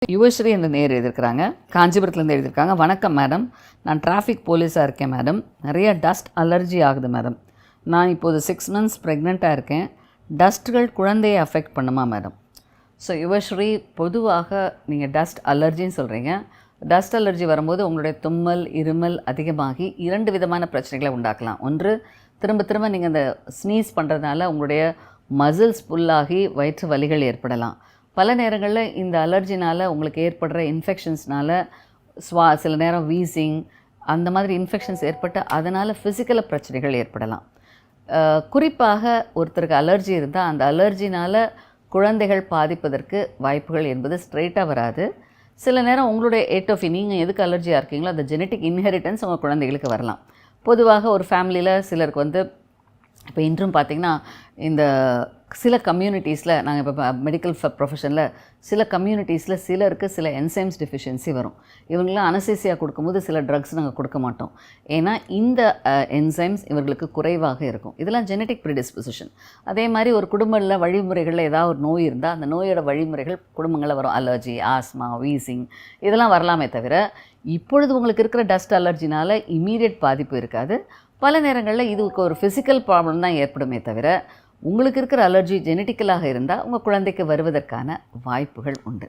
யுவஸ்ரீ என்ற நேர் எழுதியிருக்கிறாங்க, காஞ்சிபுரத்துலேருந்து எழுதியிருக்காங்க. வணக்கம் மேடம், நான் டிராஃபிக் போலீஸாக இருக்கேன் மேடம். நிறைய டஸ்ட் அலர்ஜி ஆகுது மேடம். நான் இப்போது 6 months ப்ரெக்னெண்ட்டாக இருக்கேன். டஸ்ட்டுகள் குழந்தையை அஃபெக்ட் பண்ணுமா மேடம்? ஸோ யுவஸ்ரீ, பொதுவாக நீங்கள் டஸ்ட் அலர்ஜின்னு சொல்கிறீங்க. டஸ்ட் அலர்ஜி வரும்போது உங்களுடைய தும்மல், இருமல் அதிகமாகி 2 விதமான பிரச்சனைகளை உண்டாக்கலாம். ஒன்று, திரும்ப திரும்ப நீங்கள் அந்த ஸ்னீஸ் பண்ணுறதுனால உங்களுடைய மசில்ஸ் ஃபுல்லாகி வயிற்று வலிகள் ஏற்படலாம். பல நேரங்களில் இந்த அலர்ஜினால் உங்களுக்கு ஏற்படுற இன்ஃபெக்ஷன்ஸ்னால் சில நேரம் வீசிங் அந்த மாதிரி இன்ஃபெக்ஷன்ஸ் ஏற்பட்டு அதனால் ஃபிசிக்கல் பிரச்சனைகள் ஏற்படலாம். குறிப்பாக ஒருத்தருக்கு அலர்ஜி இருந்தால் அந்த அலர்ஜினால் குழந்தைகள் பாதிப்பதற்கு வாய்ப்புகள் என்பது ஸ்ட்ரெயிட்டாக வராது. சில நேரம் உங்களுடைய ஏட்டோஃபி, நீங்கள் எதுக்கு அலர்ஜியாக இருக்கீங்களோ அந்த ஜெனட்டிக் இன்ஹெரிட்டன்ஸ் உங்கள் குழந்தைகளுக்கு வரலாம். பொதுவாக ஒரு ஃபேமிலியில் சிலருக்கு இப்போ இன்றும் பார்த்திங்கன்னா இந்த சில கம்யூனிட்டிஸில், நாங்கள் இப்போ மெடிக்கல் ப்ரொஃபஷனில் சில கம்யூனிட்டிஸில் சிலருக்கு சில என்சைம்ஸ் டெஃபிஷியன்சி வரும். இவங்களாம் அனசீசியா கொடுக்கும்போது சில ட்ரக்ஸ் நாங்கள் கொடுக்க மாட்டோம். ஏன்னா இந்த என்சைம்ஸ் இவர்களுக்கு குறைவாக இருக்கும். இதெல்லாம் ஜெனட்டிக் ப்ரிடிஸ்பொசிஷன். அதே மாதிரி ஒரு குடும்பத்தில் வழிமுறைகளில் ஏதாவது ஒரு நோய் இருந்தால் அந்த நோயோட வழிமுறைகள் குடும்பங்களில் வரும். அலர்ஜி, ஆஸ்மா, வீசிங் இதெல்லாம் வரலாமே தவிர இப்பொழுது உங்களுக்கு இருக்கிற டஸ்ட் அலர்ஜினால் இமீடியட் பாதிப்பு இருக்காது. பல நேரங்களில் இதுக்கு ஒரு ஃபிசிக்கல் ப்ராப்ளம் தான் ஏற்படுமே தவிர உங்களுக்கு இருக்கிற அலர்ஜி ஜெனட்டிக்கலாக இருந்தால் உங்கள் குழந்தைக்கு வருவதற்கான வாய்ப்புகள் உண்டு.